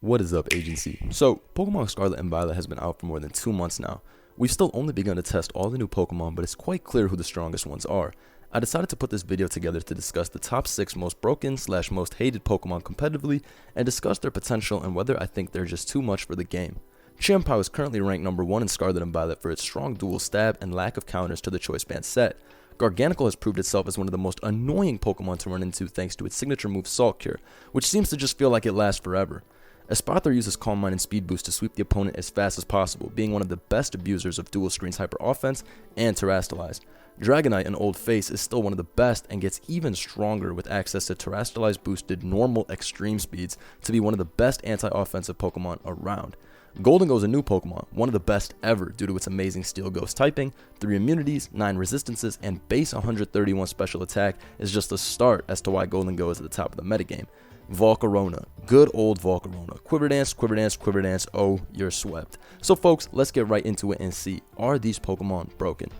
What is up, agency? So, Pokemon Scarlet and Violet has been out for more than 2 months now. We've still only begun to test all the new Pokemon, but it's quite clear who the strongest ones are. I decided to put this video together to discuss the top 6 most broken/most hated Pokemon competitively, and discuss their potential and whether I think they're just too much for the game. Champao is currently ranked number 1 in Scarlet and Violet for its strong dual stab and lack of counters to the Choice Band set. Garganicle has proved itself as one of the most annoying Pokemon to run into thanks to its signature move Salt Cure, which seems to just feel like it lasts forever. Esparther uses Calm Mind and Speed Boost to sweep the opponent as fast as possible, being one of the best abusers of Dual Screen's Hyper Offense and Terrastalize. Dragonite, an old face, is still one of the best and gets even stronger with access to Terrastalize boosted normal extreme speeds to be one of the best anti-offensive Pokemon around. Goldengo is a new Pokemon, one of the best ever due to its amazing Steel Ghost typing, 3 immunities, 9 resistances, and base 131 special attack is just a start as to why Goldengo is at the top of the metagame. Volcarona, good old Volcarona. Quiver Dance, Quiver Dance, Quiver Dance, oh, you're swept. So folks, let's get right into it and see, are these Pokemon broken?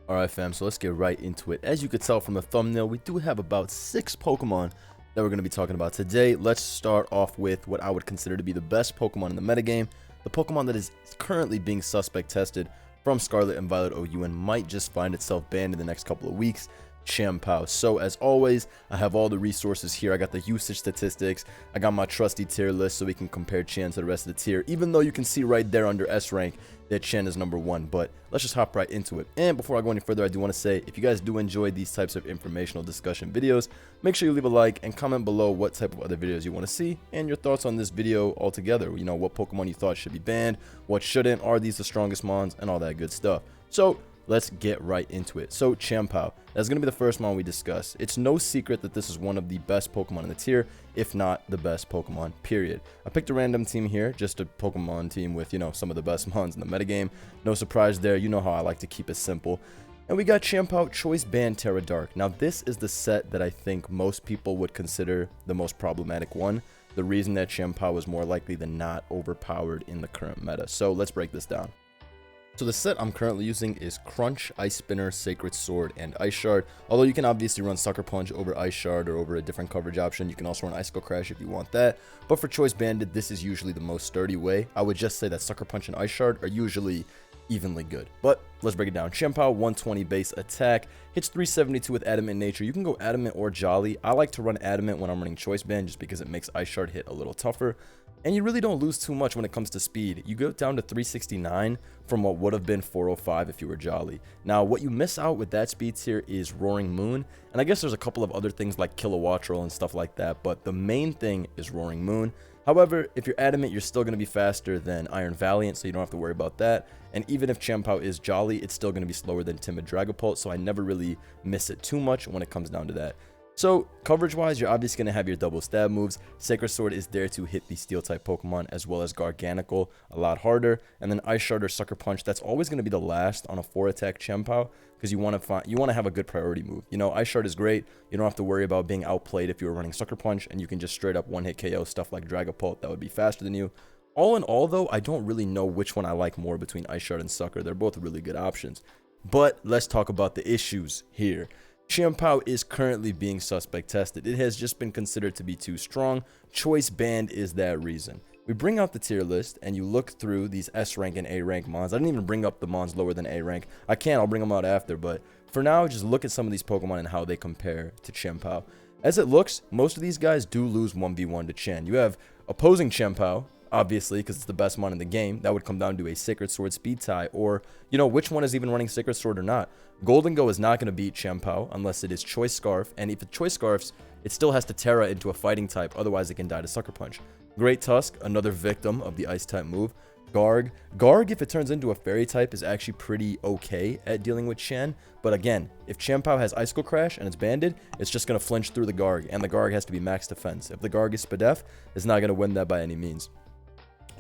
Alright fam, so let's get right into it. As you could tell from the thumbnail, we do have about 6 Pokemon that we're going to be talking about today. Let's start off with what I would consider to be the best Pokemon in the metagame, the Pokemon that is currently being suspect tested from Scarlet and Violet OU and might just find itself banned in the next couple of weeks. Champao. So as always, I have all the resources here. I got the usage statistics, I got my trusty tier list so we can compare Chan to the rest of the tier, even though you can see right there under S rank that Chan is number 1. But let's just hop right into it. And before I go any further, I do want to say, if you guys do enjoy these types of informational discussion videos, make sure you leave a like and comment below what type of other videos you want to see and your thoughts on this video altogether. You know, what Pokemon you thought should be banned, what shouldn't, are these the strongest mons, and all that good stuff. So let's get right into it. So Champao, that's going to be the first mon we discuss. It's no secret that this is one of the best Pokemon in the tier, if not the best Pokemon, period. I picked a random team here, just a Pokemon team with, you know, some of the best mons in the metagame. No surprise there, you know how I like to keep it simple. And we got Champao Choice Band Terra Dark. Now this is the set that I think most people would consider the most problematic one. The reason that Champao is more likely than not overpowered in the current meta. So let's break this down. So the set I'm currently using is Crunch, Ice Spinner, Sacred Sword, and Ice Shard. Although you can obviously run Sucker Punch over Ice Shard or over a different coverage option. You can also run Icicle Crash if you want that. But for Choice Banded, this is usually the most sturdy way. I would just say that Sucker Punch and Ice Shard are usually evenly good. But let's break it down. Champao, 120 base attack, hits 372 with Adamant Nature. You can go Adamant or Jolly. I like to run Adamant when I'm running Choice Band just because it makes Ice Shard hit a little tougher. And you really don't lose too much when it comes to speed. You go down to 369 from what would have been 405 if you were Jolly. Now, what you miss out with that speed tier is Roaring Moon. And I guess there's a couple of other things like Kilowattrel and stuff like that, but the main thing is Roaring Moon. However, if you're Adamant, you're still going to be faster than Iron Valiant, so you don't have to worry about that. And even if Champao is Jolly, it's still going to be slower than Timid Dragapult, so I never really miss it too much when it comes down to that. So, coverage-wise, you're obviously going to have your double stab moves. Sacred Sword is there to hit the Steel-type Pokemon, as well as Garganicle a lot harder. And then Ice Shard or Sucker Punch, that's always going to be the last on a 4-attack Champao, because you want to have a good priority move. You know, Ice Shard is great. You don't have to worry about being outplayed if you were running Sucker Punch, and you can just straight up one-hit KO stuff like Dragapult that would be faster than you. All in all, though, I don't really know which one I like more between Ice Shard and Sucker. They're both really good options. But let's talk about the issues here. Champao is currently being suspect tested. It has just been considered to be too strong. Choice Band is that reason. We bring out the tier list and you look through these S rank and A rank mons. I didn't even bring up the mons lower than A rank. I can, I'll bring them out after, but for now, just look at some of these Pokemon and how they compare to Champao. As it looks, most of these guys do lose 1v1 to Chan. You have opposing Champao, obviously, because it's the best mon in the game. That would come down to a Sacred Sword speed tie, or, you know, which one is even running Sacred Sword or not. Goldengo is not going to beat Champao unless it is Choice Scarf, and if it Choice Scarfs, it still has to Terra into a fighting type, otherwise it can die to Sucker Punch. Great Tusk, another victim of the Ice type move. Garg, if it turns into a Fairy type, is actually pretty okay at dealing with Chen, but again, if Champao has Icicle Crash and it's banded, it's just going to flinch through the Garg, and the Garg has to be max defense. If the Garg is Spadef, it's not going to win that by any means.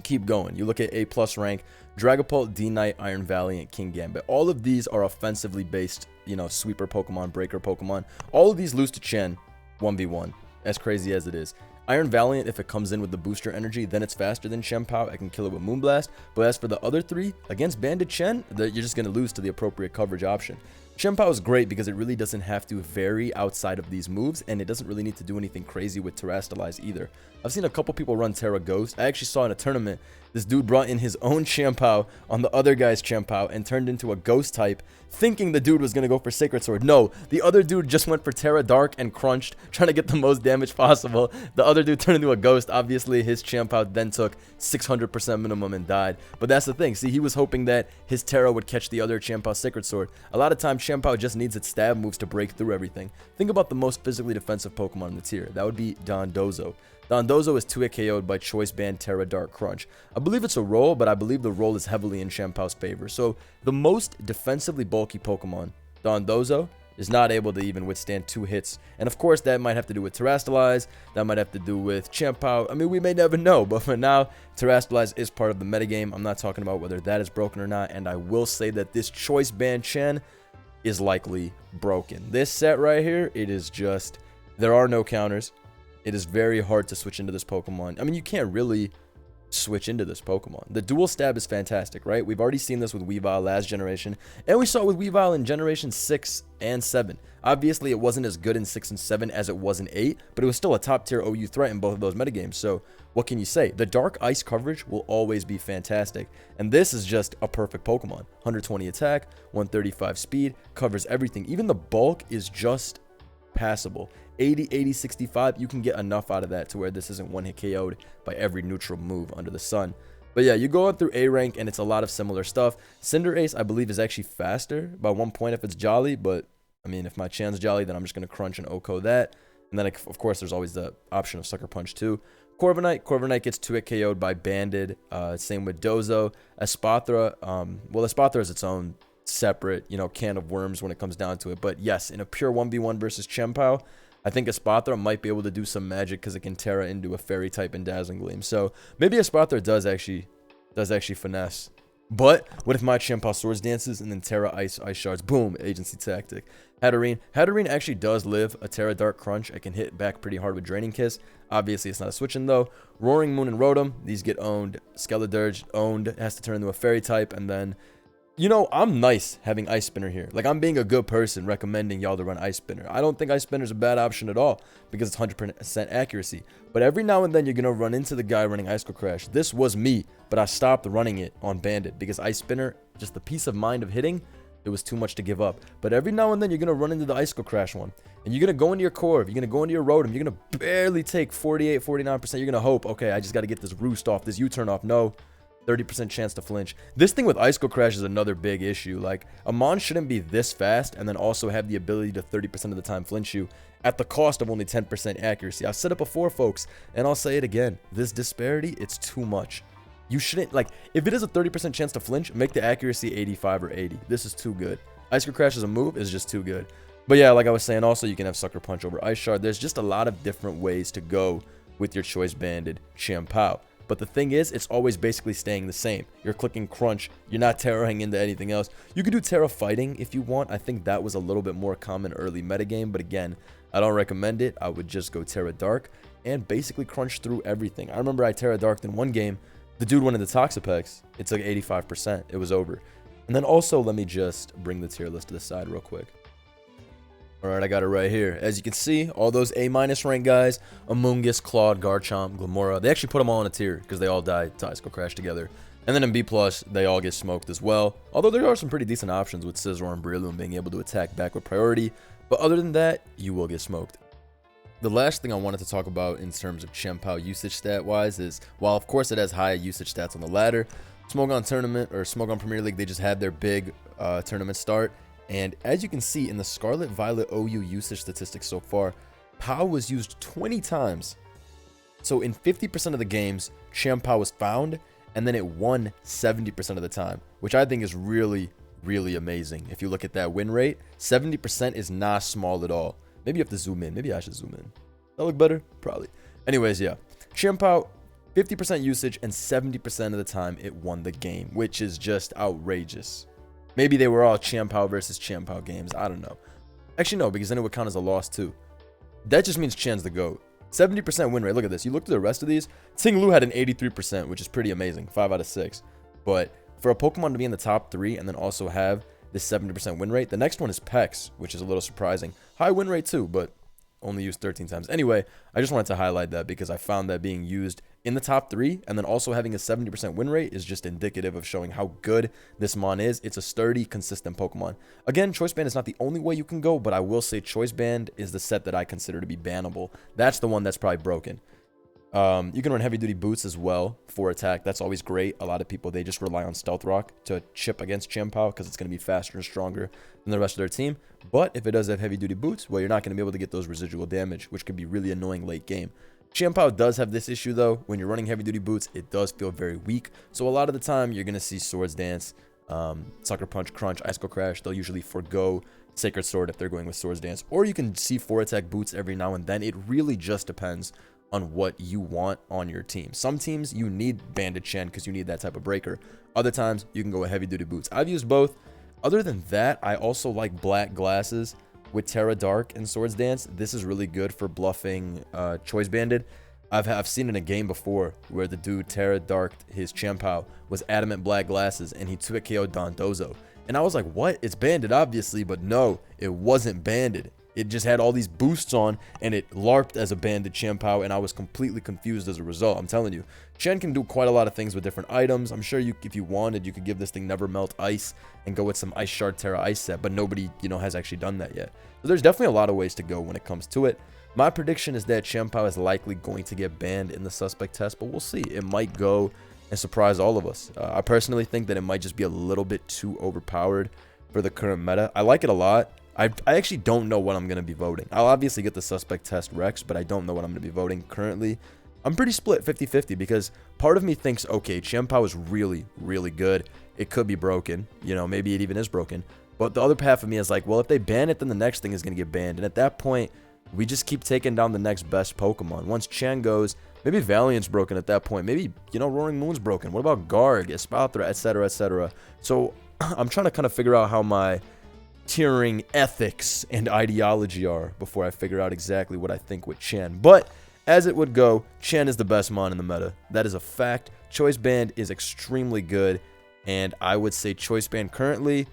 Keep going. You look at A+ rank, Dragapult, D-Knight, Iron Valiant, King Gambit. All of these are offensively based, you know, sweeper Pokemon, breaker Pokemon. All of these lose to Chen 1v1, as crazy as it is. Iron Valiant, if it comes in with the booster energy, then it's faster than Champao. I can kill it with Moonblast. But as for the other three, against Banded Chen, you're just going to lose to the appropriate coverage option. Champao is great because it really doesn't have to vary outside of these moves, and it doesn't really need to do anything crazy with Terrastalize either. I've seen a couple people run Terra Ghost. I actually saw in a tournament, this dude brought in his own Champao on the other guy's Champao and turned into a Ghost type, thinking the dude was going to go for Sacred Sword. No, the other dude just went for Terra Dark and crunched, trying to get the most damage possible. The other dude turned into a Ghost. Obviously, his Champao then took 600% minimum and died. But that's the thing. See, he was hoping that his Terra would catch the other Champao Sacred Sword. A lot of times, Champao just needs its stab moves to break through everything. Think about the most physically defensive Pokemon in the tier. That would be Dondozo. Dondozo is 2-hit KO'd by Choice Band Terra Dark Crunch. I believe it's a roll, but I believe the roll is heavily in Champao's favor. So the most defensively bulky Pokemon, Dondozo, is not able to even withstand 2 hits. And of course, that might have to do with Terrastalize. That might have to do with Champao. I mean, we may never know, but for now, Terrastalize is part of the metagame. I'm not talking about whether that is broken or not. And I will say that this Choice Band Chen is likely broken. This set right here, it is just, there are no counters. It is very hard to switch into this Pokemon. I mean, you can't really switch into this Pokemon. The dual stab is fantastic, right? We've already seen this with Weavile last generation, and we saw it with Weavile in generation 6 and 7. Obviously, it wasn't as good in 6 and 7 as it was in 8, but it was still a top tier OU threat in both of those metagames. So what can you say? The Dark Ice coverage will always be fantastic, and this is just a perfect Pokemon. 120 attack, 135 speed, covers everything. Even the bulk is just passable. 80, 80, 65, you can get enough out of that to where this isn't one hit KO'd by every neutral move under the sun. But yeah, you go up through A rank and it's a lot of similar stuff. Cinderace, I believe, is actually faster by 1 point if it's Jolly, but I mean, if my Chan's Jolly, then I'm just going to crunch and OHKO that. And then, of course, there's always the option of Sucker Punch too. Corviknight gets 2-hit KO'd by Banded. Same with Dozo. Espathra, well, Espathra is its own separate, can of worms when it comes down to it. But yes, in a pure 1v1 versus Champao, I think Espathra might be able to do some magic because it can Terra into a Fairy type and Dazzling Gleam. So maybe Espathra does actually finesse. But what if my Champao Swords Dances and then Terra Ice Shards? Boom, agency tactic. Hatterene actually does live a Terra Dark Crunch. It can hit back pretty hard with Draining Kiss. Obviously, it's not a switch-in though. Roaring Moon and Rotom, these get owned. Skeledirge owned, it has to turn into a Fairy type, and then I'm nice having Ice Spinner here. Like, I'm being a good person recommending y'all to run Ice Spinner. I don't think Ice Spinner is a bad option at all because it's 100% accuracy. But every now and then, you're going to run into the guy running Icicle Crash. This was me, but I stopped running it on Bandit because Ice Spinner, just the peace of mind of hitting, it was too much to give up. But every now and then, you're going to run into the Icicle Crash one. And you're going to go into your Corv. You're going to go into your Rotom. You're going to barely take 48, 49%. You're going to hope, okay, I just got to get this Roost off, this U-turn off. No. 30% chance to flinch. This thing with Icicle Crash is another big issue. Like, a Mon shouldn't be this fast and then also have the ability to 30% of the time flinch you at the cost of only 10% accuracy. I've said it before, folks, and I'll say it again. This disparity, it's too much. You shouldn't, like, if it is a 30% chance to flinch, make the accuracy 85 or 80. This is too good. Icicle Crash as a move is just too good. But yeah, like I was saying, also you can have Sucker Punch over Ice Shard. There's just a lot of different ways to go with your Choice Banded Champao. But the thing is, it's always basically staying the same. You're clicking Crunch. You're not Terraing into anything else. You can do Terra Fighting if you want. I think that was a little bit more common early metagame. But again, I don't recommend it. I would just go Terra Dark and basically crunch through everything. I remember I Terra Darked in one game. The dude went into Toxapex. It took 85%. It was over. And then also, let me just bring the tier list to the side real quick. Alright, I got it right here. As you can see, all those A- rank guys, Amoonguss, Claude, Garchomp, Glamora, they actually put them all in a tier because they all died to Icicle Crash together. And then in B+, they all get smoked as well. Although there are some pretty decent options with Scizor and Breloom being able to attack back with priority. But other than that, you will get smoked. The last thing I wanted to talk about in terms of Champao usage stat-wise is, while of course it has high usage stats on the ladder, Smogon Tournament or Smogon Premier League, they just had their big tournament start. And as you can see in the Scarlet Violet OU usage statistics so far, Pao was used 20 times. So in 50% of the games, Champao was found, and then it won 70% of the time, which I think is really, really amazing. If you look at that win rate, 70% is not small at all. Maybe you have to zoom in. Maybe I should zoom in. That look better? Probably. Anyways, yeah. Champao, 50% usage, and 70% of the time it won the game, which is just outrageous. Maybe they were all Champao versus Champao games. I don't know. Actually, no, because then it would count as a loss too. That just means Chan's the GOAT. 70% win rate. Look at this. You look at the rest of these. Ting-Lu had an 83%, which is pretty amazing. 5 out of 6. But for a Pokemon to be in the top 3 and then also have this 70% win rate. The next one is Pex, which is a little surprising. High win rate too, but only used 13 times. Anyway, I just wanted to highlight that because I found that being used in the top 3 and then also having a 70% win rate is just indicative of showing how good this mon is. It's a sturdy, consistent Pokemon. Again, Choice Band is not the only way you can go, but I will say Choice Band is the set that I consider to be bannable. That's the one that's probably broken. You can run heavy duty boots as well for attack. That's always great. A lot of people, they just rely on Stealth Rock to chip against Champao because it's going to be faster and stronger than the rest of their team. But if it does have heavy duty boots, well, you're not going to be able to get those residual damage, which can be really annoying late game. Champao does have this issue though. When you're running heavy duty boots, it does feel very weak. So a lot of the time you're going to see Swords Dance, Sucker Punch, Crunch, Icicle Crash. They'll usually forego Sacred Sword if they're going with Swords Dance. Or you can see 4-attack boots every now and then. It really just depends on what you want on your team. Some teams you need Banded Chen because you need that type of breaker. Other times you can go with heavy duty boots. I've used both. Other than that, I also like Black Glasses with Terra Dark and Swords Dance. This is really good for bluffing Choice Banded. I've seen in a game before where the dude Terra Darked his Champao was Adamant Black Glasses and he 2-KO'd Dondozo. And I was like, what? It's banded obviously, but no, it wasn't banded. It just had all these boosts on, and it LARPed as a banded Champao, and I was completely confused as a result. I'm telling you, Chen can do quite a lot of things with different items. I'm sure if you wanted, you could give this thing Never Melt Ice and go with some Ice Shard Terra Ice set, but nobody, has actually done that yet. So there's definitely a lot of ways to go when it comes to it. My prediction is that Champao is likely going to get banned in the suspect test, but we'll see. It might go and surprise all of us. I personally think that it might just be a little bit too overpowered for the current meta. I like it a lot. I actually don't know what I'm going to be voting. I'll obviously get the suspect test Rex, but I don't know what I'm going to be voting currently. I'm pretty split 50-50 because part of me thinks, okay, Champao is really, really good. It could be broken. Maybe it even is broken. But the other half of me is like, well, if they ban it, then the next thing is going to get banned. And at that point, we just keep taking down the next best Pokemon. Once Chen goes, maybe Valiant's broken at that point. Maybe, Roaring Moon's broken. What about Garg, Espalthra, etc., etc.? So I'm trying to kind of figure out how my tiering ethics and ideology are before I figure out exactly what I think with Chen. But as it would go, Chen is the best mon in the meta. That is a fact. Choice Band is extremely good, and I would say Choice Band currently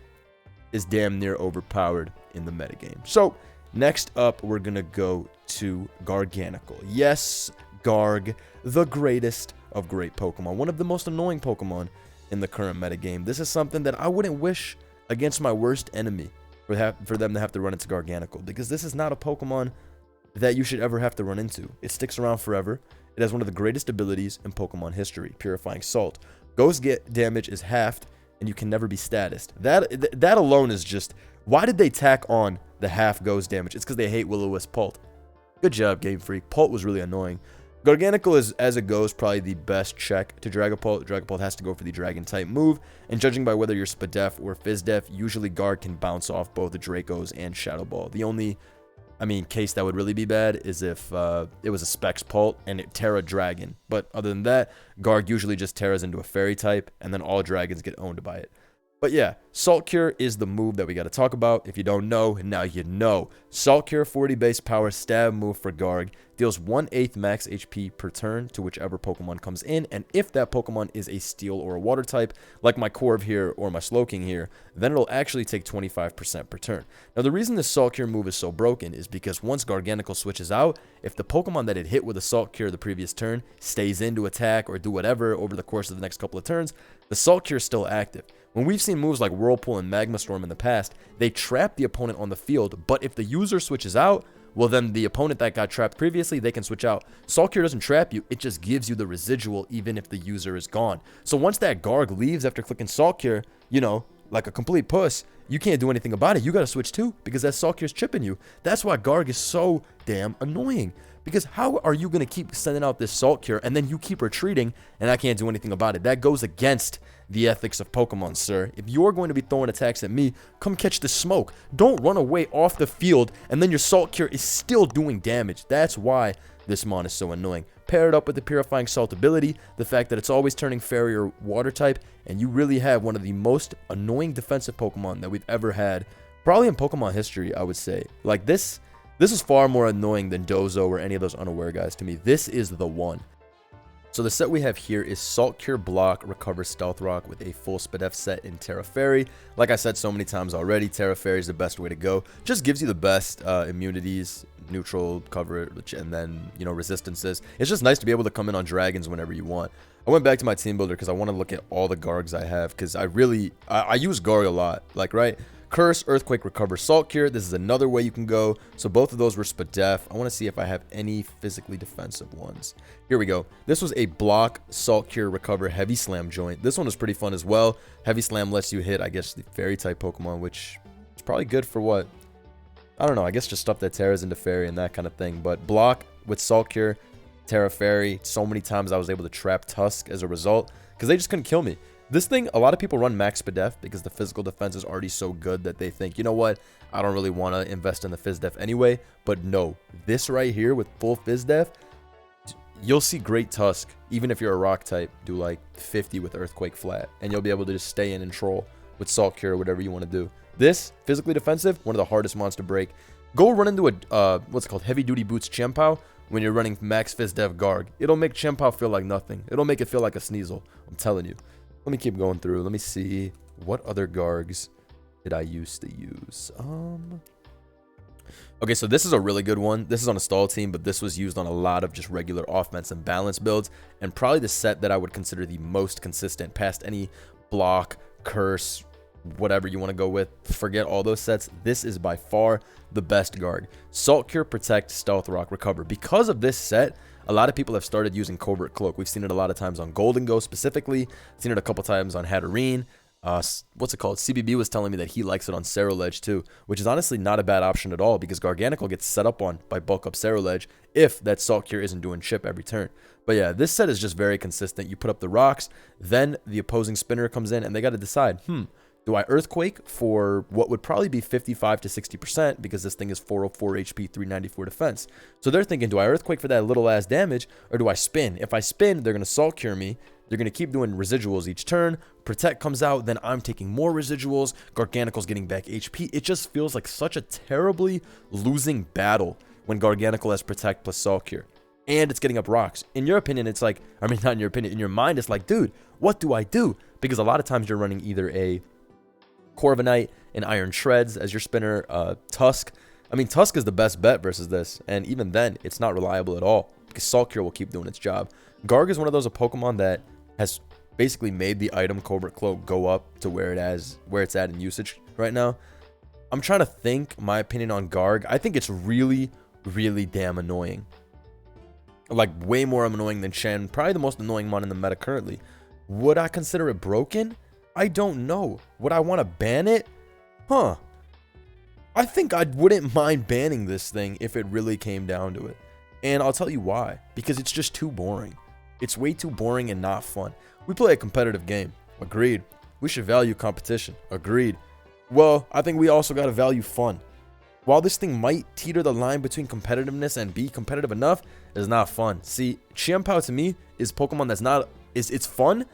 is damn near overpowered in the metagame. So next up, we're gonna go to Garganicle. Yes, Garg, the greatest of great Pokemon, one of the most annoying Pokemon in the current metagame. This is something that I wouldn't wish against my worst enemy for them to have to run into Garganicle, because this is not a Pokemon that you should ever have to run into. It sticks around forever. It has one of the greatest abilities in Pokemon history, Purifying Salt. Ghost damage is halved, and you can never be statused. That alone is just, why did they tack on the half ghost damage? It's because they hate Will-O-Wisp Pult. Good job, Game Freak. Pult was really annoying. Garganicle is, as it goes, probably the best check to Dragapult. Dragapult has to go for the Dragon-type move, and judging by whether you're Spadef or Fizdef, usually Guard can bounce off both the Dracos and Shadow Ball. The only, case that would really be bad is if it was a Specs Pult and it Terra Dragon. But other than that, Guard usually just Terras into a Fairy type, and then all Dragons get owned by it. But yeah, Salt Cure is the move that we got to talk about. If you don't know, now you know. Salt Cure, 40 base power, stab move for Garg. Deals 1/8 max HP per turn to whichever Pokemon comes in. And if that Pokemon is a Steel or a Water type, like my Corv here or my Slowking here, then it'll actually take 25% per turn. Now, the reason this Salt Cure move is so broken is because once Garganicle switches out, if the Pokemon that it hit with a Salt Cure the previous turn stays in to attack or do whatever over the course of the next couple of turns, the Salt Cure is still active. When we've seen moves like Whirlpool and Magma Storm in the past, they trap the opponent on the field, but if the user switches out, well then the opponent that got trapped previously, they can switch out. Salt Cure doesn't trap you, it just gives you the residual even if the user is gone. So once that Garg leaves after clicking Salt Cure, like a complete puss, you can't do anything about it. You gotta switch too, because that Salt Cure's chipping you. That's why Garg is so damn annoying. Because how are you gonna keep sending out this Salt Cure and then you keep retreating and I can't do anything about it? That goes against the ethics of Pokemon, sir. If you're going to be throwing attacks at me, come catch the smoke. Don't run away off the field and then your Salt Cure is still doing damage. That's why this mon is so annoying. Pair it up with the Purifying Salt ability, the fact that it's always turning Fairy or Water type, and you really have one of the most annoying defensive Pokemon that we've ever had, probably in Pokemon history, I would say. Like this is far more annoying than Dozo or any of those unaware guys to me. This is the one. So the set we have here is Salt Cure, Block, Recover, Stealth Rock with a full Spadef set in Terra Fairy. Like I said so many times already, Terra Fairy is the best way to go. Just gives you the best immunities, neutral coverage, and then, you know, resistances. It's just nice to be able to come in on dragons whenever you want. I went back to my team builder because I want to look at all the Gargs I have, because I use Garg a lot. Like, right? Curse, Earthquake, Recover, Salt Cure. This is another way you can go. So both of those were Spadef. I want to see if I have any physically defensive ones. Here we go. This was a Block, Salt Cure, Recover, Heavy Slam joint. This one was pretty fun as well. Heavy Slam lets you hit, I guess, the Fairy type Pokemon, which is probably good for what? I don't know. I guess just stuff that tears into Fairy and that kind of thing. But Block with Salt Cure, Terra Fairy. So many times I was able to trap Tusk as a result because they just couldn't kill me. This thing, a lot of people run max Spadef because the physical defense is already so good that they think, you know what, I don't really want to invest in the Phys Def anyway. But no, this right here with full Phys Def, you'll see great Tusk, even if you're a rock type, do like 50 with Earthquake flat, and you'll be able to just stay in and troll with Salt Cure or whatever you want to do. This, physically defensive, one of the hardest mons to break. Go run into a, what's it called, Heavy Duty Boots Champao when you're running max Phys Def Garg. It'll make Champao feel like nothing. It'll make it feel like a Sneasel, I'm telling you. Let me keep going through. Let me see. What other Gargs did I used to use? Okay, so this is a really good one. This is on a stall team, but this was used on a lot of just regular offense and balance builds. And probably the set that I would consider the most consistent past any Block, Curse, whatever you want to go with. Forget all those sets. This is by far the best Garg. Salt Cure, Protect, Stealth Rock, Recover. Because of this set, a lot of people have started using Covert Cloak. We've seen it a lot of times on Golden Go specifically. Seen it a couple times on Hatterene. What's it called? CBB was telling me that he likes it on Ceruledge too, which is honestly not a bad option at all because Garganicle gets set up on by bulk up Ceruledge if that Salt Cure isn't doing chip every turn. But yeah, this set is just very consistent. You put up the rocks, then the opposing spinner comes in and they got to decide, do I Earthquake for what would probably be 55 to 60% because this thing is 404 HP, 394 defense. So they're thinking, do I Earthquake for that little ass damage or do I spin? If I spin, they're going to Salt Cure me. They're going to keep doing residuals each turn. Protect comes out, then I'm taking more residuals. Garganicle's getting back HP. It just feels like such a terribly losing battle when Garganicle has Protect plus Salt Cure. And it's getting up rocks. In your opinion, it's like, I mean, not in your opinion, in your mind, it's like, dude, what do I do? Because a lot of times you're running either a Corviknight and Iron Shreds as your spinner, Tusk. I mean, Tusk is the best bet versus this, and even then, it's not reliable at all because Salt Cure will keep doing its job. Garg is one of those Pokemon that has basically made the item Covert Cloak go up to where it's at in usage right now. I'm trying to think my opinion on Garg. I think it's really, really damn annoying. Like, way more annoying than Shen. Probably the most annoying mon in the meta currently. Would I consider it broken? I don't know. Would I want to ban it? Huh. I think I wouldn't mind banning this thing if it really came down to it. And I'll tell you why. Because it's just too boring. It's way too boring and not fun. We play a competitive game. Agreed. We should value competition. Agreed. Well, I think we also got to value fun. While this thing might teeter the line between competitiveness and be competitive enough, it's not fun. See, Champao to me is Pokemon that's not... It's fun.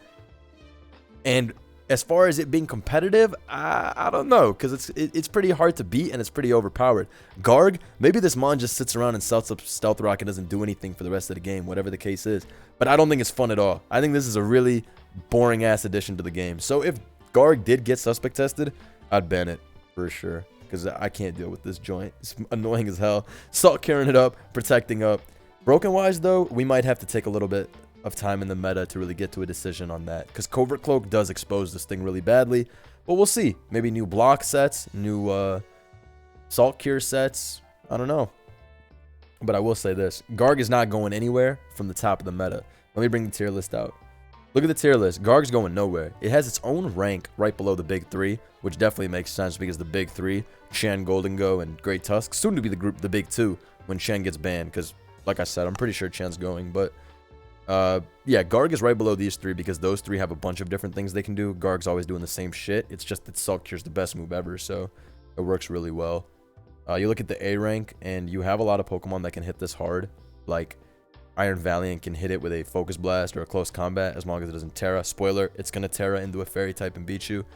And as far as it being competitive, I don't know, because it's pretty hard to beat and it's pretty overpowered. Garg, maybe this mon just sits around and sells up Stealth Rock and doesn't do anything for the rest of the game, whatever the case is. But I don't think it's fun at all. I think this is a really boring ass addition to the game. So if Garg did get suspect tested, I'd ban it for sure, because I can't deal with this joint. It's annoying as hell. Salt Curing it up, protecting up. Broken wise though, we might have to take a little bit of time in the meta to really get to a decision on that, because Covert Cloak does expose this thing really badly, but we'll see. Maybe new block sets, new Salt Cure sets, I don't know. But I will say this, Garg is not going anywhere from the top of the meta. Let me bring the tier list out. Look at the tier list. Garg's going nowhere. It has its own rank right below the big three, which definitely makes sense because the big three, Shen, Golden Go, and Great Tusk, soon to be the big two when Shen gets banned, because like I said, I'm pretty sure Shen's going, but yeah, Garg is right below these three because those three have a bunch of different things they can do. Garg's always doing the same shit. It's just that Salt Cure's the best move ever, so it works really well. You look at the A rank, and you have a lot of Pokemon that can hit this hard. Like, Iron Valiant can hit it with a Focus Blast or a Close Combat as long as it doesn't Terra. Spoiler, it's going to Terra into a Fairy type and beat you.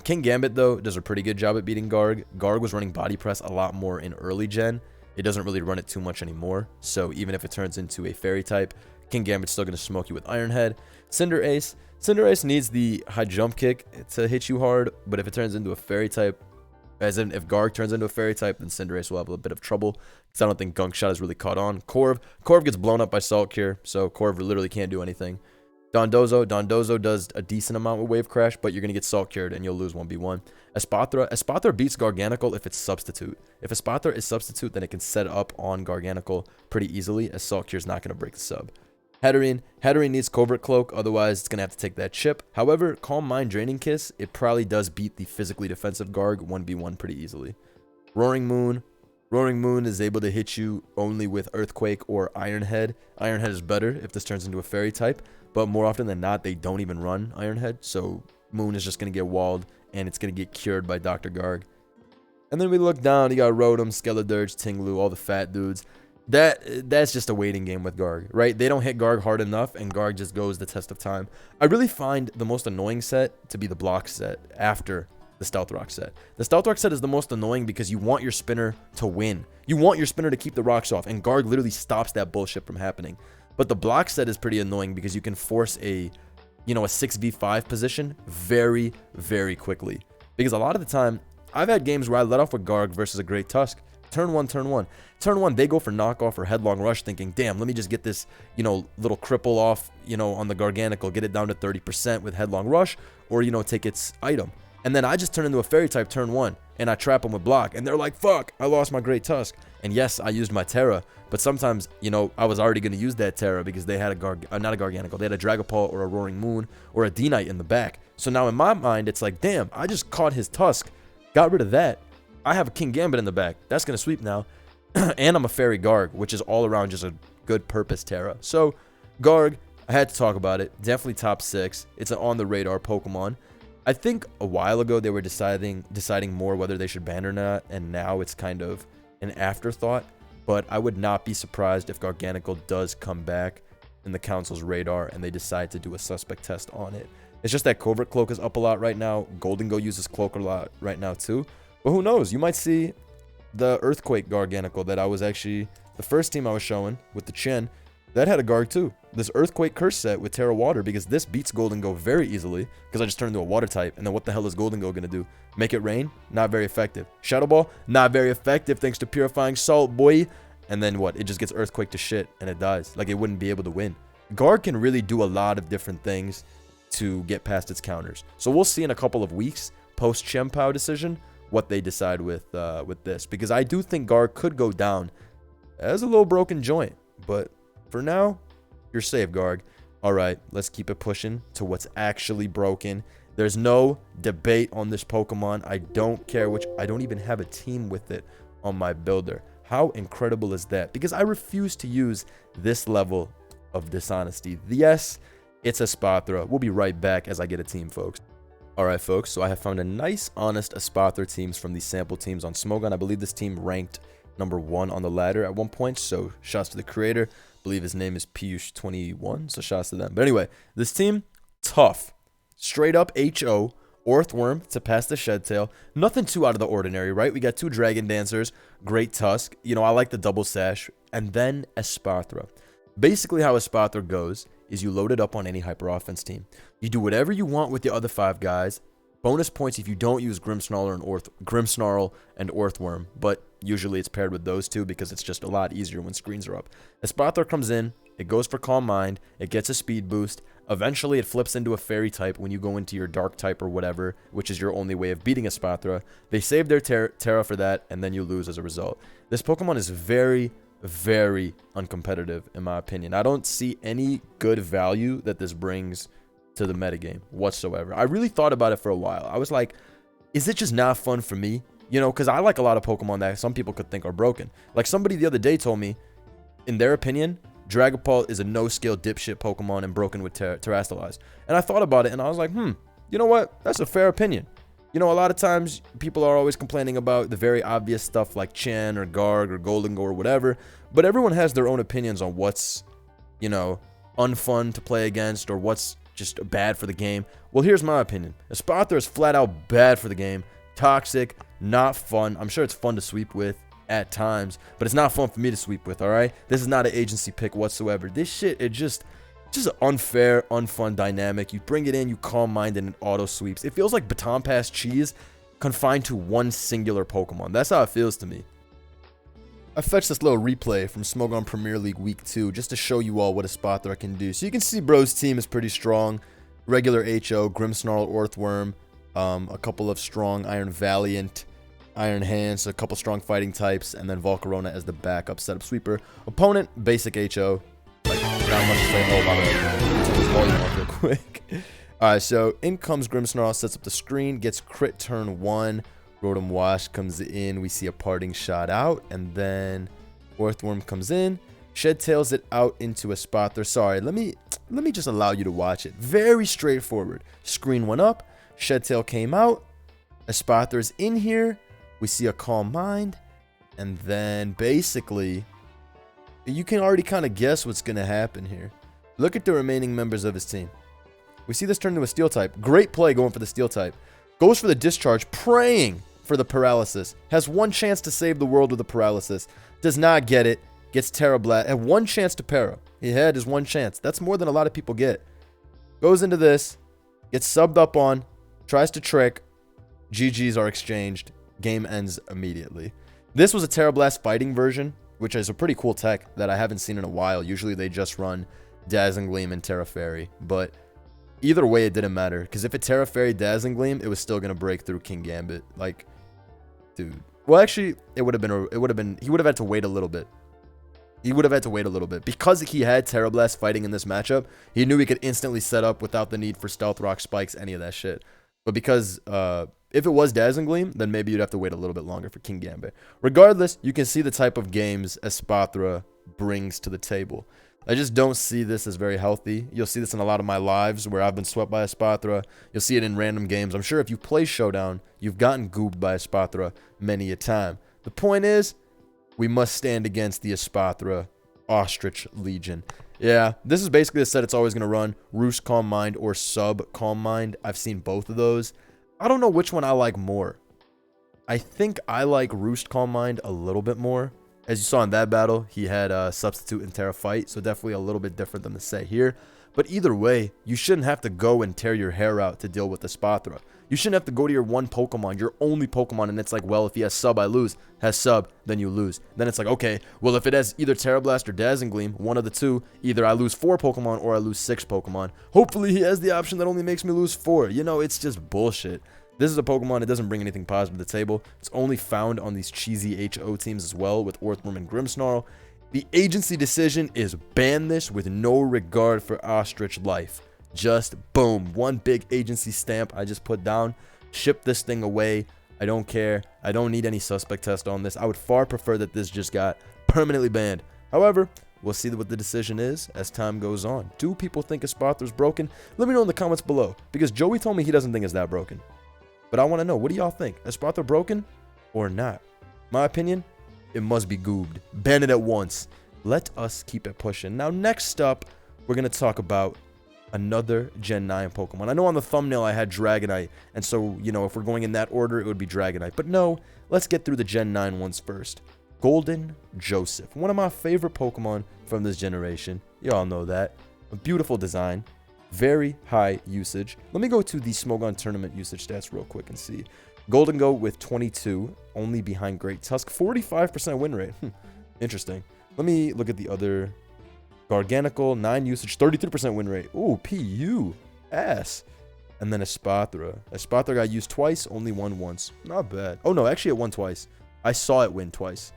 King Gambit, though, does a pretty good job at beating Garg. Garg was running Body Press a lot more in early gen. It doesn't really run it too much anymore, so even if it turns into a Fairy type, Kingambit's still going to smoke you with Iron Head. Cinderace needs the high jump kick to hit you hard, but if it turns into a fairy type, as in if Garg turns into a fairy type, then Cinderace will have a bit of trouble, because I don't think Gunk Shot has really caught on. Corv gets blown up by Salt Cure, so Corv literally can't do anything. Dondozo does a decent amount with Wave Crash, but you're going to get Salt Cured and you'll lose 1v1. Espathra beats Garganicle if it's Substitute. If Espathra is Substitute, then it can set up on Garganicle pretty easily, as Salt Cure is not going to break the sub. Hatterene needs Covert Cloak, otherwise it's going to have to take that chip. However, Calm Mind Draining Kiss, it probably does beat the physically defensive Garg 1v1 pretty easily. Roaring Moon is able to hit you only with Earthquake or Iron Head. Iron Head is better if this turns into a fairy type, but more often than not, they don't even run Iron Head, so Moon is just going to get walled, and it's going to get cured by Dr. Garg. And then we look down, you got Rotom, Skeledirge, Tinglu, all the fat dudes. That's just a waiting game with Garg, right? They don't hit Garg hard enough, and Garg just goes the test of time. I really find the most annoying set to be the block set after the Stealth Rock set. The Stealth Rock set is the most annoying because you want your spinner to win. You want your spinner to keep the rocks off, and Garg literally stops that bullshit from happening. But the block set is pretty annoying because you can force a 6v5 position very, very quickly. Because a lot of the time, I've had games where I let off with Garg versus a Great Tusk. Turn one, they go for knockoff or headlong rush thinking, damn, let me just get this, little cripple off, on the Garganicle, get it down to 30% with headlong rush, or, take its item. And then I just turn into a fairy type turn 1, and I trap them with block, and they're like, fuck, I lost my Great Tusk. And yes, I used my Terra, but sometimes, I was already going to use that Terra because they had not a Garganicle, they had a Dragapult or a Roaring Moon or a D-Knight in the back. So now in my mind, it's like, damn, I just caught his Tusk, got rid of that. I have a Kingambit in the back. That's going to sweep now. And I'm a Fairy Garg, which is all around just a good purpose Terra. So, Garg, I had to talk about it. Definitely top 6. It's an on-the-radar Pokemon. I think a while ago they were deciding more whether they should ban or not, and now it's kind of an afterthought. But I would not be surprised if Garganicle does come back in the Council's radar and they decide to do a suspect test on it. It's just that Covert Cloak is up a lot right now. Golden Go uses Cloak a lot right now too. But who knows? You might see the Earthquake Garganicle that I was actually, the first team I was showing with the Chen, that had a Garg too. This Earthquake Curse set with Terra Water, because this beats Golden Go very easily, because I just turned into a water type, and then what the hell is Golden Go going to do? Make it rain? Not very effective. Shadow Ball? Not very effective thanks to Purifying Salt, boy. And then what? It just gets Earthquake to shit, and it dies. Like, it wouldn't be able to win. Garg can really do a lot of different things to get past its counters. So we'll see in a couple of weeks, post Champao decision, what they decide with this, because I do think Garg could go down as a little broken joint, but for now, you're safe, Garg. All right, let's keep it pushing to what's actually broken. There's no debate on this Pokemon. I don't care which. I don't even have a team with it on my builder. How incredible is that? Because I refuse to use this level of dishonesty. Yes, it's a Espathra. We'll be right back as I get a team, folks. Alright folks, so I have found a nice, honest Espathra teams from the sample teams on Smogon. I believe this team ranked number 1 on the ladder at one point, so shouts to the creator. I believe his name is Piyush21, so shouts to them. But anyway, this team, tough. Straight up HO, Orthworm to pass the Shed Tail. Nothing too out of the ordinary, right? We got 2 Dragon Dancers, Great Tusk. I like the double sash. And then Espathra. Basically how Espathra goes is you load it up on any hyper offense team. You do whatever you want with the other 5 guys. Bonus points if you don't use Grimmsnarl and Orthworm, but usually it's paired with those 2 because it's just a lot easier when screens are up. Espathra comes in, it goes for Calm Mind, it gets a speed boost. Eventually it flips into a Fairy type when you go into your Dark type or whatever, which is your only way of beating Espathra. They save their Terra for that, and then you lose as a result. This Pokemon is very, very uncompetitive in my opinion. I don't see any good value that this brings to the metagame whatsoever. I really thought about it for a while. I was like, is it just not fun for me? Because I like a lot of Pokemon that some people could think are broken. Like somebody the other day told me, in their opinion, Dragapult is a no-skill dipshit Pokemon and broken with Terrastalize. And I thought about it and I was like, you know what? That's a fair opinion. A lot of times people are always complaining about the very obvious stuff like Chen or Garg or Golden Go or whatever, but everyone has their own opinions on what's, unfun to play against or what's just bad for the game. Well, here's my opinion. Espathra is flat out bad for the game. Toxic, not fun. I'm sure it's fun to sweep with at times, but it's not fun for me to sweep with, all right? This is not an agency pick whatsoever. This shit, it just an unfair, unfun dynamic. You bring it in, you calm mind, and it auto sweeps. It feels like baton pass cheese confined to one singular Pokemon. That's how it feels to me. I fetched this little replay from Smogon Premier League Week 2 just to show you all what a Spathra can do. So you can see bro's team is pretty strong. Regular HO, Grimmsnarl, Earthworm, a couple of strong Iron Valiant, Iron Hands, a couple strong fighting types, and then Volcarona as the backup setup sweeper. Opponent, basic HO. Like, not much to say. Oh, my bad. Turn this volume off real quick. Alright, so in comes Grimmsnarl, sets up the screen, gets crit turn 1. Rotom Wash comes in. We see a parting shot out, and then Earthworm comes in. Shed tails it out into a Spathra. Sorry, let me just allow you to watch it. Very straightforward. Screen went up. Shed tail came out. A Spathra's in here. We see a Calm Mind. And then basically, you can already kind of guess what's going to happen here. Look at the remaining members of his team. We see this turn into a Steel type. Great play going for the Steel type. Goes for the Discharge, praying for the Paralysis. Has one chance to save the world with the Paralysis. Does not get it. Gets Terra Blast. Had one chance to para. He had his one chance. That's more than a lot of people get. Goes into this. Gets subbed up on. Tries to trick. GGs are exchanged. Game ends immediately. This was a Terra Blast fighting version, which is a pretty cool tech that I haven't seen in a while. Usually they just run Dazzling Gleam and Terra Fairy. But either way, it didn't matter. Because if it Terra Fairy Dazzling Gleam, it was still going to break through King Gambit. Like, dude. Well, actually, he would have had to wait a little bit. He would have had to wait a little bit. Because he had Terra Blast fighting in this matchup, he knew he could instantly set up without the need for Stealth Rock, Spikes, any of that shit. But because if it was Dazzling Gleam, then maybe you'd have to wait a little bit longer for King Gambit. Regardless, you can see the type of games Spathra brings to the table. I just don't see this as very healthy. You'll see this in a lot of my lives where I've been swept by a Spathra. You'll see it in random games. I'm sure if you play Showdown, you've gotten goobed by a Spathra many a time. The point is, we must stand against the Spathra Ostrich Legion. Yeah, this is basically the set it's always going to run. Roost Calm Mind or Sub Calm Mind. I've seen both of those. I don't know which one I like more. I think I like Roost Calm Mind a little bit more. As you saw in that battle, he had Substitute and Terra Fight, so definitely a little bit different than the set here. But either way, you shouldn't have to go and tear your hair out to deal with the Spathra. You shouldn't have to go to your one Pokemon, your only Pokemon, and it's like, well, if he has Sub, I lose. Has Sub, then you lose. Then it's like, okay, well, if it has either Terra Blast or Dazzling Gleam, one of the two, either I lose 4 Pokemon or I lose 6 Pokemon. Hopefully he has the option that only makes me lose 4. You know, it's just bullshit. This is a Pokemon that doesn't bring anything positive to the table. It's only found on these cheesy HO teams as well with Earthworm and Grimmsnarl. The agency decision is ban this with no regard for Ostrich life. Just boom, one big agency stamp I just put down. Ship this thing away. I don't care. I don't need any suspect test on this. I would far prefer that this just got permanently banned. However, we'll see what the decision is as time goes on. Do people think a Spathra's broken? Let me know in the comments below, because Joey told me he doesn't think it's that broken. But I want to know, what do y'all think? Is Spathra broken or not? My opinion, it must be goobed. Ban it at once. Let us keep it pushing. Now, next up, we're going to talk about another Gen 9 Pokemon. I know on the thumbnail I had Dragonite, and so, you know, if we're going in that order, it would be Dragonite. But no, let's get through the Gen 9 ones first. Golden Joseph, one of my favorite Pokemon from this generation. Y'all know that. A beautiful design. Very high usage. Let me go to the Smogon tournament usage stats real quick and see. Golden Go with 22, only behind Great Tusk. 45% win rate. Interesting. Let me look at the other. Garganicle, 9 usage, 33% win rate. Ooh, PU. Ass. And then a Spathra. A Spathra got used twice, only won once. Not bad. Oh, no, actually it won twice. I saw it win twice.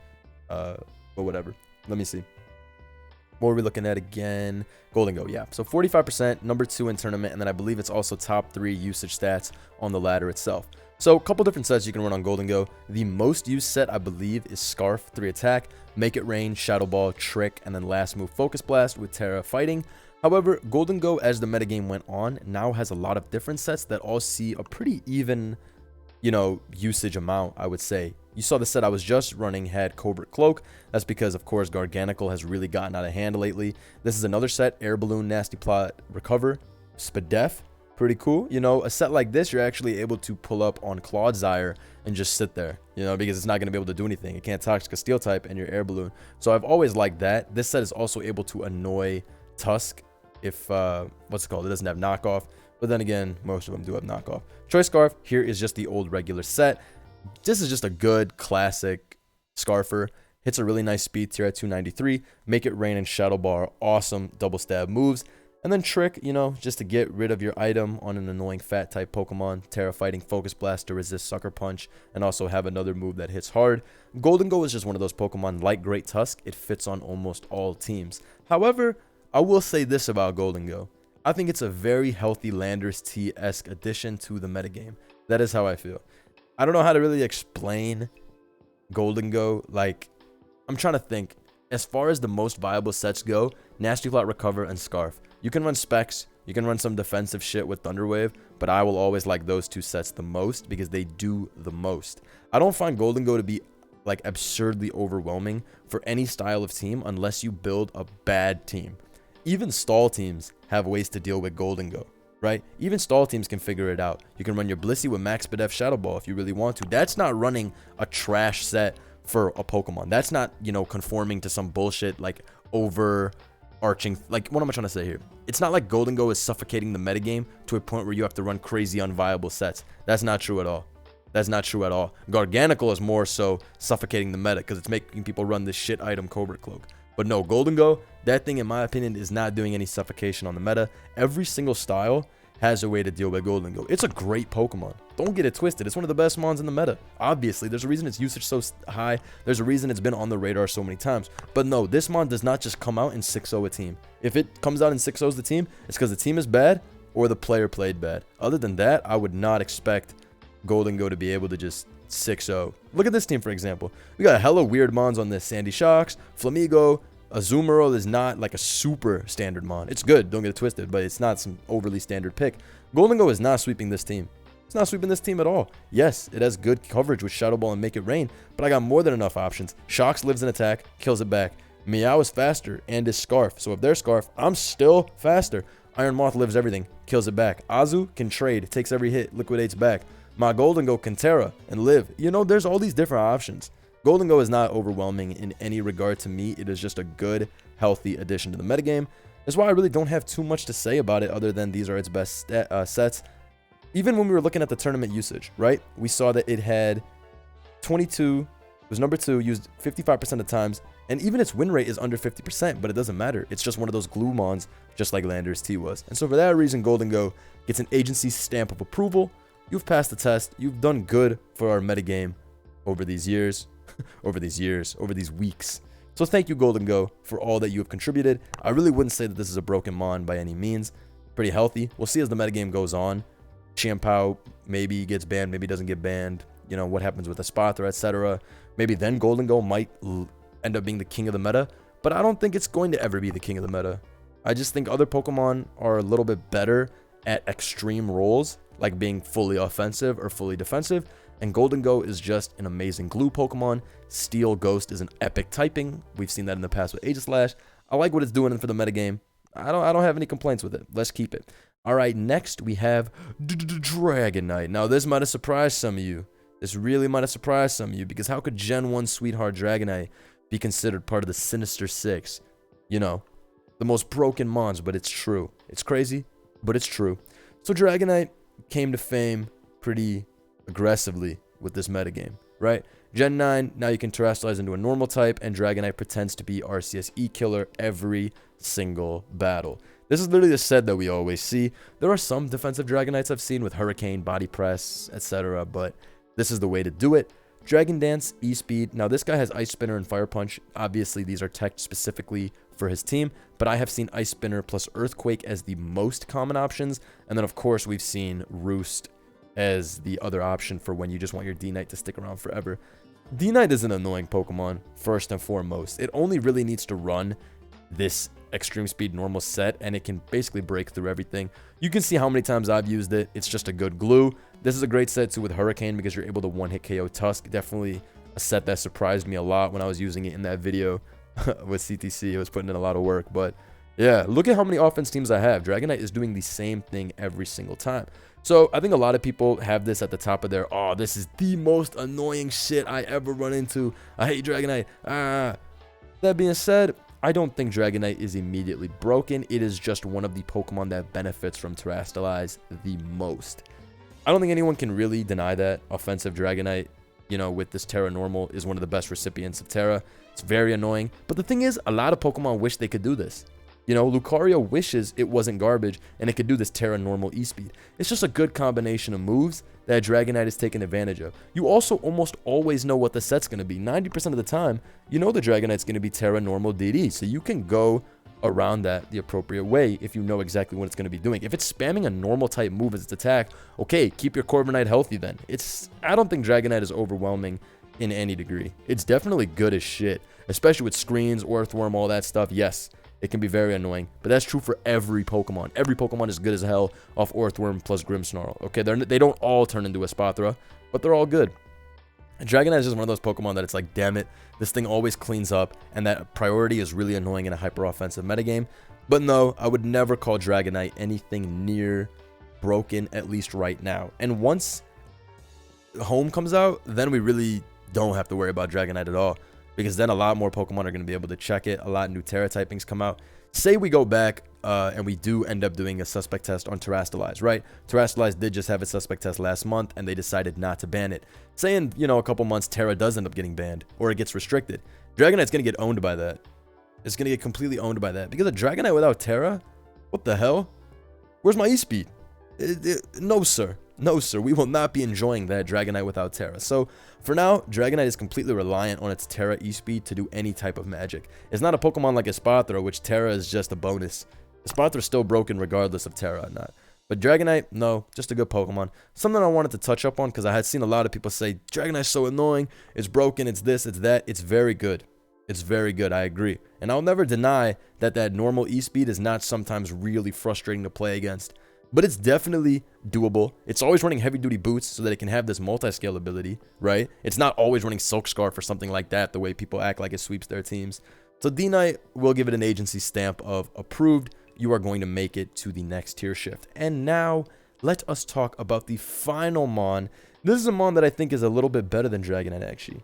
But whatever. Let me see. What are we looking at again? Golden Go, yeah. So 45%, number 2 in tournament, and then I believe it's also top 3 usage stats on the ladder itself. So a couple different sets you can run on Golden Go. The most used set, I believe, is Scarf, 3 attack, Make It Rain, Shadow Ball, Trick, and then last move Focus Blast with Terra Fighting. However, Golden Go, as the metagame went on, now has a lot of different sets that all see a pretty even, you know, usage amount, I would say. You saw the set I was just running had Cobra Cloak. That's because, of course, Garganicle has really gotten out of hand lately. This is another set, Air Balloon, Nasty Plot, Recover, Spadef, Pretty cool. You know, a set like this, you're actually able to pull up on Clodsire and just sit there, you know, because it's not going to be able to do anything. It can't toxic a steel type and your air balloon. So I've always liked that. This set is also able to annoy Tusk if, what's it called? It doesn't have knockoff. But then again, most of them do have knockoff. Choice Scarf, here is just the old regular set. This is just a good classic Scarfer. Hits a really nice speed tier at 293. Make It Rain and Shadow Bar, awesome double stab moves. And then Trick, you know, just to get rid of your item on an annoying fat type Pokemon. Terra Fighting, Focus Blast to resist Sucker Punch, and also have another move that hits hard. Golden Go is just one of those Pokemon like Great Tusk. It fits on almost all teams. However, I will say this about Golden Go. I think it's a very healthy Landers T-esque addition to the metagame. That is how I feel. I don't know how to really explain Golden Go. Like, I'm trying to think. As far as the most viable sets go, Nasty Plot, Recover, and Scarf. You can run Specs, you can run some defensive shit with Thunder Wave, but I will always like those two sets the most because they do the most. I don't find Golden Go to be like absurdly overwhelming for any style of team unless you build a bad team. Even stall teams have ways to deal with Golden Go, right? Even stall teams can figure it out. You can run your Blissey with Max Spadef Shadow Ball if you really want to. That's not running a trash set for a Pokemon. That's not, you know, conforming to some bullshit like overarching. Like, what am I trying to say here? It's not like Golden Go is suffocating the metagame to a point where you have to run crazy unviable sets. That's not true at all. That's not true at all. Garganicle is more so suffocating the meta because it's making people run this shit item Cobra Cloak. But no, Golden Go, that thing in my opinion is not doing any suffocation on the meta. Every single style has a way to deal with Golden Go. It's a great Pokemon. Don't get it twisted. It's one of the best mons in the meta. Obviously, there's a reason its usage so high. There's a reason it's been on the radar so many times. But no, this mon does not just come out in 6-0 a team. If it comes out in 6-0 as the team, it's because the team is bad or the player played bad. Other than that, I would not expect Golden Go to be able to just 6-0. Look at this team, for example. We got hella weird mons on this. Sandy Shocks, Flamigo. Azumarill is not like a super standard mon. It's good, don't get it twisted, but it's not some overly standard pick. Golden Go is not sweeping this team. It's not sweeping this team at all. Yes, it has good coverage with Shadow Ball and Make It Rain, but I got more than enough options. Shocks lives in attack, kills it back. Meow is faster and is Scarf, so if they're Scarf, I'm still faster. Iron Moth lives everything, kills it back. Azu can trade, takes every hit, liquidates back. My Golden Go can Terra and live. You know, there's all these different options. Golden Go is not overwhelming in any regard to me. It is just a good, healthy addition to the metagame. That's why I really don't have too much to say about it other than these are its best sets. Even when we were looking at the tournament usage, right? We saw that it had 22, it was number 2, used 55% of the times, and even its win rate is under 50%, but it doesn't matter. It's just one of those glue mons, just like Landers T was. And so for that reason, Golden Go gets an agency stamp of approval. You've passed the test. You've done good for our metagame over these years. over these weeks. So thank you, Golden Go, for all that you have contributed. I really wouldn't say that this is a broken mon by any means. Pretty healthy. We'll see as the metagame goes on. Champao maybe gets banned, maybe doesn't get banned. You know, what happens with Espathra, etc. Maybe then Golden Go might end up being the king of the meta, but I don't think it's going to ever be the king of the meta. I just think other Pokemon are a little bit better at extreme roles, like being fully offensive or fully defensive. And Golden Go is just an amazing glue Pokemon. Steel Ghost is an epic typing. We've seen that in the past with Aegislash. I like what it's doing for the metagame. I don't have any complaints with it. Let's keep it. All right, next we have Dragonite. Now, this might have surprised some of you. This really might have surprised some of you, because how could Gen 1 Sweetheart Dragonite be considered part of the Sinister Six? You know, the most broken mons, but it's true. It's crazy, but it's true. So Dragonite came to fame pretty aggressively with this metagame, right? Gen 9, now you can terrestrialize into a normal type, and Dragonite pretends to be RCS E-Killer every single battle. This is literally the set that we always see. There are some defensive Dragonites I've seen with Hurricane, Body Press, etc., but this is the way to do it. Dragon Dance, E-Speed. Now, this guy has Ice Spinner and Fire Punch. Obviously, these are teched specifically for his team, but I have seen Ice Spinner plus Earthquake as the most common options, and then, of course, we've seen Roost as the other option for when you just want your D-Knight to stick around forever. D-Knight is an annoying Pokemon, first and foremost. It only really needs to run this extreme speed normal set, and it can basically break through everything. You can see how many times I've used it. It's just a good glue. This is a great set too with Hurricane because you're able to one-hit KO Tusk. Definitely a set that surprised me a lot when I was using it in that video with CTC. It was putting in a lot of work, but Yeah, look at how many offense teams I have. Dragonite is doing the same thing every single time. So I think a lot of people have this at the top of their, oh, this is the most annoying shit I ever run into. I hate Dragonite. That being said, I don't think Dragonite is immediately broken. It is just one of the Pokemon that benefits from Terastallize the most. I don't think anyone can really deny that. Offensive Dragonite, you know, with this Terra Normal is one of the best recipients of Terra. It's very annoying. But the thing is, a lot of Pokemon wish they could do this. You know, Lucario wishes it wasn't garbage and it could do this Terra Normal E-Speed. It's just a good combination of moves that Dragonite is taking advantage of. You also almost always know what the set's going to be. 90% of the time, you know the Dragonite's going to be Terra Normal DD. So you can go around that the appropriate way if you know exactly what it's going to be doing. If it's spamming a normal type move as its attack, okay, keep your Corviknight healthy then. I don't think Dragonite is overwhelming in any degree. It's definitely good as shit, especially with screens, Earthworm, all that stuff. Yes, it can be very annoying, but that's true for every Pokemon. Every Pokemon is good as hell off Earthworm plus Grimmsnarl. Okay, they don't all turn into a Spathra, but they're all good. And Dragonite is just one of those Pokemon that it's like, damn it, this thing always cleans up, and that priority is really annoying in a hyper-offensive metagame. But no, I would never call Dragonite anything near broken, at least right now. And once Home comes out, then we really don't have to worry about Dragonite at all, because then a lot more Pokemon are going to be able to check it. A lot of new Terra typings come out. Say we go back and we do end up doing a suspect test on Terastallize, right? Terastallize did just have a suspect test last month, and they decided not to ban it. Say in, you know, a couple months, Terra does end up getting banned, or it gets restricted. Dragonite's going to get owned by that. It's going to get completely owned by that. Because a Dragonite without Terra? What the hell? Where's my E-Speed? No, sir. No, sir. We will not be enjoying that Dragonite without Terra. So, for now, Dragonite is completely reliant on its Terra E-Speed to do any type of magic. It's not a Pokemon like Espathra, which Terra is just a bonus. Espathra is still broken regardless of Terra or not. But Dragonite, no, just a good Pokemon. Something I wanted to touch up on, because I had seen a lot of people say, Dragonite's so annoying, it's broken, it's this, it's that. It's very good. It's very good, I agree. And I'll never deny that that normal E-Speed is not sometimes really frustrating to play against. But it's definitely doable. It's always running heavy-duty boots so that it can have this multi-scale ability, right? It's not always running Silk Scarf or something like that, the way people act like it sweeps their teams. So D-Knight will give it an agency stamp of approved. You are going to make it to the next tier shift. And now, let us talk about the final Mon. This is a Mon that I think is a little bit better than Dragonite, actually.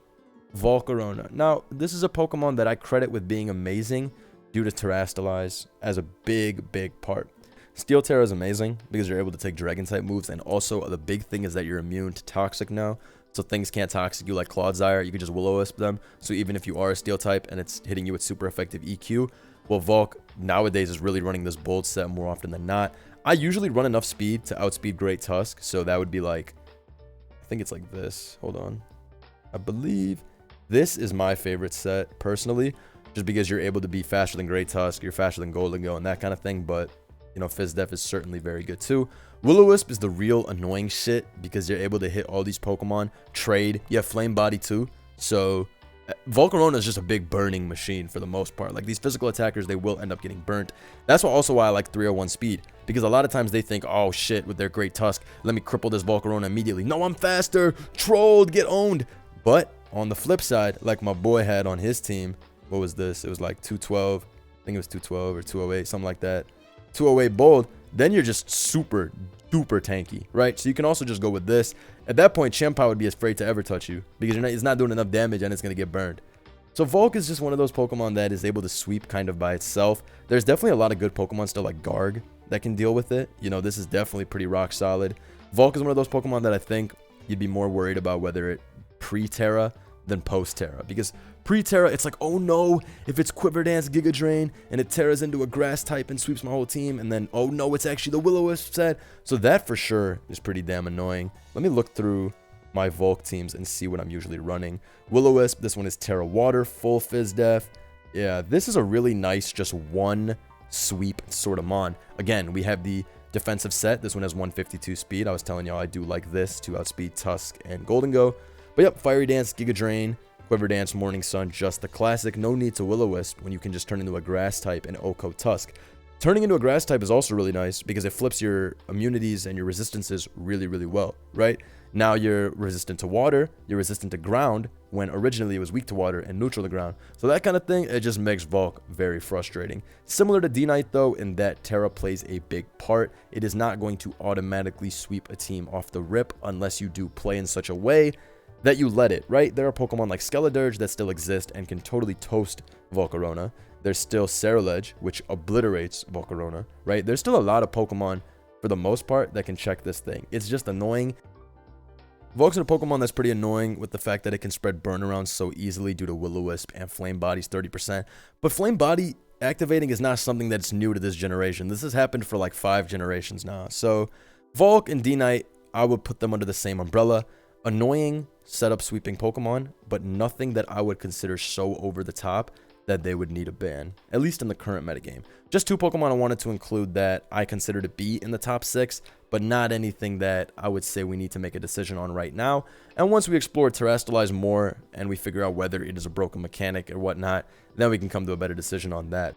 Volcarona. Now, this is a Pokemon that I credit with being amazing due to Terastallize as a big, big part. Steel Terra is amazing because you're able to take Dragon type moves, and also the big thing is that you're immune to Toxic now. So things can't Toxic you like Clodsire. You can just Will-O-Wisp them. So even if you are a Steel type and it's hitting you with super effective EQ, well, Volk nowadays is really running this bold set more often than not. I usually run enough speed to outspeed Great Tusk, so that would be like, I think it's like this. Hold on. I believe this is my favorite set personally, just because you're able to be faster than Great Tusk, you're faster than Golden and that kind of thing, but you know, Fizdef is certainly very good too. Will-O-Wisp is the real annoying shit because you're able to hit all these Pokemon, trade. You have Flame Body too. So Volcarona is just a big burning machine for the most part. Like these physical attackers, they will end up getting burnt. That's also why I like 301 speed, because a lot of times they think, oh shit, with their Great Tusk, let me cripple this Volcarona immediately. No, I'm faster. Trolled, get owned. But on the flip side, like my boy had on his team, what was this? It was like 212. I think it was 212 or 208, something like that. 208 bold, then you're just super duper tanky, right? So you can also just go with this. At that point, Champao would be afraid to ever touch you because it's not doing enough damage and it's going to get burned. So Volk is just one of those Pokemon that is able to sweep kind of by itself. There's definitely a lot of good Pokemon still like Garg that can deal with it. You know, this is definitely pretty rock solid. Volk is one of those Pokemon that I think you'd be more worried about whether it pre-Terra than post-Terra, because pre-Terra it's like, oh no, if it's Quiver Dance, Giga Drain, and it Terras into a grass type and sweeps my whole team, and then oh no, it's actually the Will-O-Wisp set. So that for sure is pretty damn annoying. Let me look through my Volk teams and see what I'm usually running. Will-O-Wisp, this one is Terra Water, full Fizdef. Yeah, this is a really nice just one sweep sort of Mon. Again, we have the defensive set. This one has 152 speed. I was telling y'all I do like this to outspeed Tusk and Golden Go. But yep, Fiery Dance, Giga Drain, Quiver Dance, Morning Sun, just the classic. No need to Will-O-Wisp when you can just turn into a grass type and Oko Tusk. Turning into a grass type is also really nice because it flips your immunities and your resistances really, really well, right? Now you're resistant to water, you're resistant to ground, when originally it was weak to water and neutral to ground. So that kind of thing, it just makes Volk very frustrating. Similar to D-Knight though, in that Terra plays a big part. It is not going to automatically sweep a team off the rip unless you do play in such a way that you let it, right? There are Pokemon like Skeledirge that still exist and can totally toast Volcarona. There's still Cerulege, which obliterates Volcarona, right? There's still a lot of Pokemon, for the most part, that can check this thing. It's just annoying. Volk's a Pokemon that's pretty annoying with the fact that it can spread burn around so easily due to Will-O-Wisp and Flame Body's 30%. But Flame Body activating is not something that's new to this generation. This has happened for like 5 generations now. So Volk and D-Knight, I would put them under the same umbrella. Annoying setup sweeping Pokemon, but nothing that I would consider so over the top that they would need a ban, at least in the current metagame. Just 2 Pokemon I wanted to include that I consider to be in the top 6, but not anything that I would say we need to make a decision on right now. And once we explore Terrestrialize more and we figure out whether it is a broken mechanic or whatnot, then we can come to a better decision on that.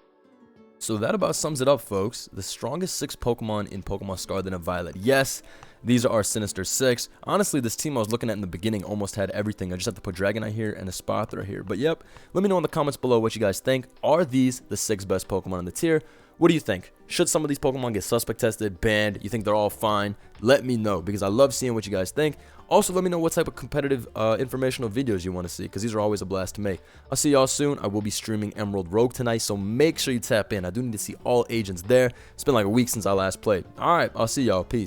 So that about sums it up, folks. The strongest 6 Pokemon in Pokemon Scarlet and Violet. Yes, these are our Sinister 6. Honestly, this team I was looking at in the beginning almost had everything. I just have to put Dragonite here and a Spathra here. But yep, let me know in the comments below what you guys think. Are these the 6 best Pokemon in the tier? What do you think? Should some of these Pokemon get suspect tested, banned? You think they're all fine? Let me know, because I love seeing what you guys think. Also, let me know what type of competitive informational videos you want to see, because these are always a blast to make. I'll see y'all soon. I will be streaming Emerald Rogue tonight, so make sure you tap in. I do need to see all agents there. It's been like a week since I last played. Alright, I'll see y'all. Peace.